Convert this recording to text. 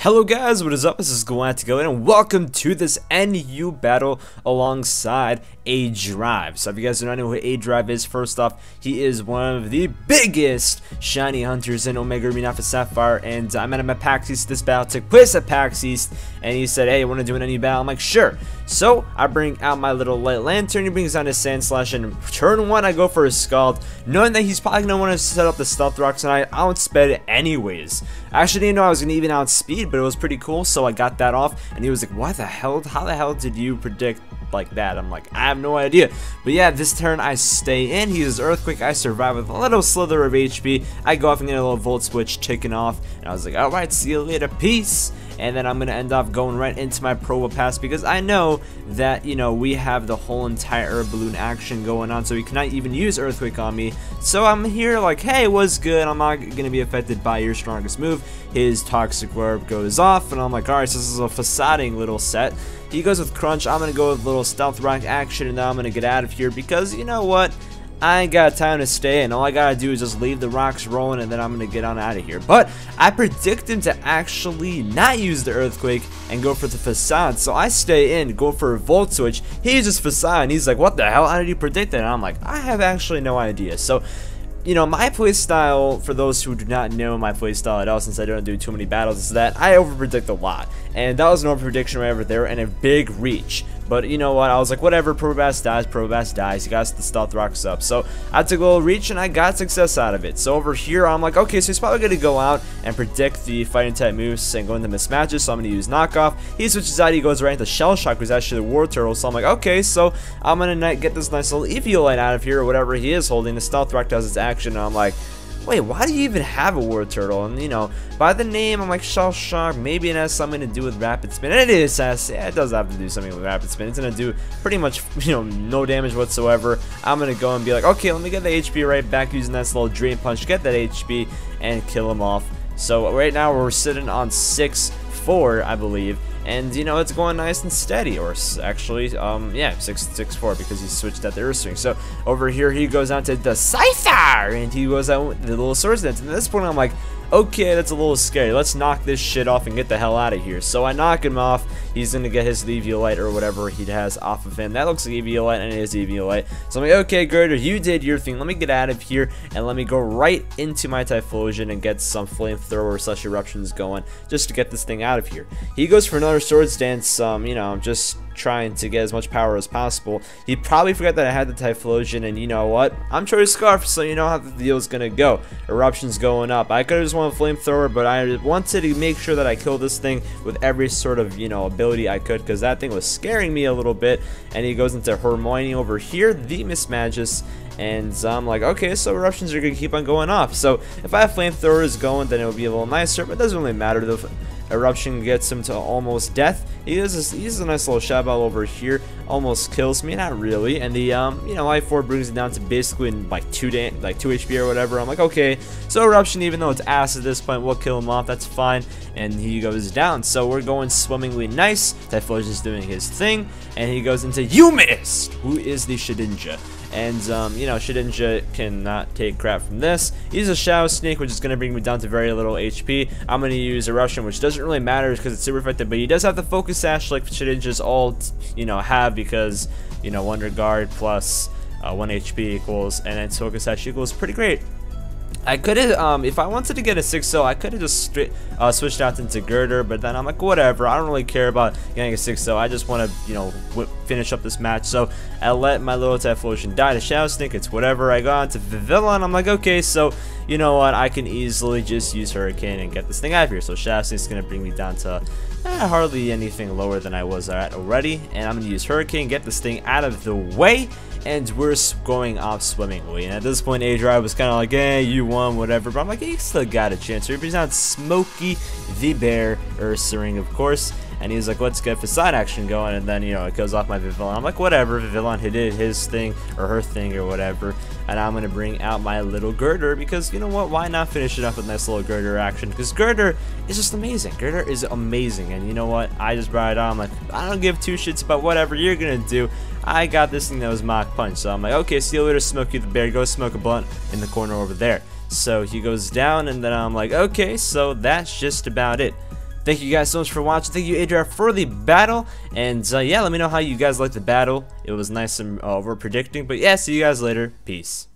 Hello guys, what is up? This is GalacticElliot and welcome to this NU battle alongside aDrive. So if you guys do not know who aDrive is, first off, he is one of the biggest shiny hunters in Omega Arena for Sapphire, and I met him at PAX East. This battle took place at PAX East, and he said, hey, you want to do an NU battle? I'm like, sure. So I bring out my little light lantern, he brings down his sand slash, and turn one I go for a scald, knowing that he's probably going to want to set up the stealth rocks, and I outsped it anyways. I actually didn't know I was going to even outspeed, but it was pretty cool, so I got that off, and he was like, what the hell? How the hell did you predict like that? I'm like, I have no idea. But yeah, this turn I stay in, he uses Earthquake, I survive with a little slither of HP, I go off and get a little Volt Switch ticking off, and I was like, alright, see you later, peace. And then I'm going to end off going right into my Pro Pass because I know that, you know, we have the whole entire balloon action going on, so he cannot even use Earthquake on me. So I'm here like, hey, what's good? I'm not going to be affected by your strongest move. His Toxic Orb goes off, and I'm like, alright, so this is a facading little set. He goes with Crunch, I'm going to go with little Stealth Rock action, and then I'm going to get out of here because, you know what? I ain't got time to stay in. All I gotta do is just leave the rocks rolling, and then I'm gonna get on out of here. But I predict him to actually not use the Earthquake and go for the Facade. So I stay in, go for a Volt Switch. He uses Facade, and he's like, what the hell? How did you predict that? And I'm like, I have actually no idea. So, you know, my playstyle, for those who do not know my playstyle at all, since I don't do too many battles, is that I overpredict a lot. And that was an overprediction right over there and a big reach. But you know what, I was like, whatever, Probass dies, he got the stealth rocks up. So I took a little reach and I got success out of it. So over here, I'm like, okay, so he's probably going to go out and predict the fighting type moves and go into mismatches, so I'm going to use knockoff. He switches out, he goes right into Shell Shock, who's actually the War Turtle. So I'm like, okay, so I'm going to get this nice little ELLIOT out of here, or whatever he is holding. The stealth rock does its action, and I'm like, wait, why do you even have a War Turtle? And, you know, by the name, I'm like, Shell Shock, maybe it has something to do with Rapid Spin. And it is, yeah, it does have to do something with Rapid Spin. It's going to do pretty much, you know, no damage whatsoever. I'm going to go and be like, okay, let me get the HP right back using that little Drain Punch, get that HP, and kill him off. So right now, we're sitting on 6-4, I believe. And, you know, it's going nice and steady, or actually, yeah, 6-4, because he switched at the Earth Swing. So, over here, he goes on to the Sapphire, and he goes out with the little Swords Dance. And at this point, I'm like, okay, that's a little scary. Let's knock this shit off and get the hell out of here. So I knock him off. He's going to get his ELLIOT or whatever he has off of him. That looks like ELLIOT, and it is ELLIOT. So I'm like, okay, Girder, you did your thing. Let me get out of here, and let me go right into my Typhlosion and get some Flamethrower slash Eruptions going just to get this thing out of here. He goes for another Swords Dance, you know, just trying to get as much power as possible. He probably forgot that I had the Typhlosion, and you know what? I'm Choice Scarf, so you know how the deal is gonna go. Eruptions going up. I could have just won a Flamethrower, but I wanted to make sure that I kill this thing with every sort of, you know, ability I could, because that thing was scaring me a little bit. And he goes into Hermione over here, the Miss Magus. And I'm like, okay, so Eruptions are gonna keep on going off. So if I have Flamethrowers going, then it would be a little nicer, but it doesn't really matter. The Eruption gets him to almost death. He uses a nice little Shadow Ball over here, almost kills me, not really. And the you know, Life Orb brings it down to basically like 2 HP or whatever. I'm like, okay, so Eruption, even though it's ass at this point, we'll kill him off, that's fine. And he goes down, so we're going swimmingly nice. Typhlosion is doing his thing, and he goes into You Missed, who is the Shedinja. And, you know, Shedinja cannot take crap from this. He's a Shadow Snake, which is going to bring me down to very little HP. I'm going to use Eruption, which doesn't really matter because it's super effective, but he does have the Focus Sash like Shedinjas all, you know, have, because, you know, Wonder Guard plus 1 HP equals, and then Focus Sash equals pretty great. I could have, if I wanted to get a 6-0, I could have just switched out into Girder, but then I'm like, whatever, I don't really care about getting a 6-0, I just want to, you know, finish up this match. So I let my little Typhlosion die to Shadow Snake, it's whatever. I got onto Vivillon, I'm like, okay, so, you know what, I can easily just use Hurricane and get this thing out of here. So Shadow Snake's going to bring me down to hardly anything lower than I was at already, and I'm going to use Hurricane, get this thing out of the way. And we're going off swimmingly. And at this point, aDrive was kind of like, hey, you won, whatever. But I'm like, hey, you still got a chance here. But he's not Smokey the Bear, Ursaring, of course. And he's like, let's get Facade action going. And then, you know, it goes off my Vivillon. I'm like, whatever. Vivillon did his thing, or her thing, or whatever. And I'm going to bring out my little Girder, because, you know what, why not finish it up with nice little Girder action? Because Girder is just amazing. Girder is amazing. And you know what, I just brought it on. I'm like, I don't give 2 shits about whatever you're going to do. I got this thing that was Mach Punch. So I'm like, okay, see you later, Smokey the Bear. Go smoke a blunt in the corner over there. So he goes down, and then I'm like, okay, so that's just about it. thank you guys so much for watching. Thank you, aDrive, for the battle. And yeah, let me know how you guys liked the battle. It was nice and we're predicting. But yeah, see you guys later. Peace.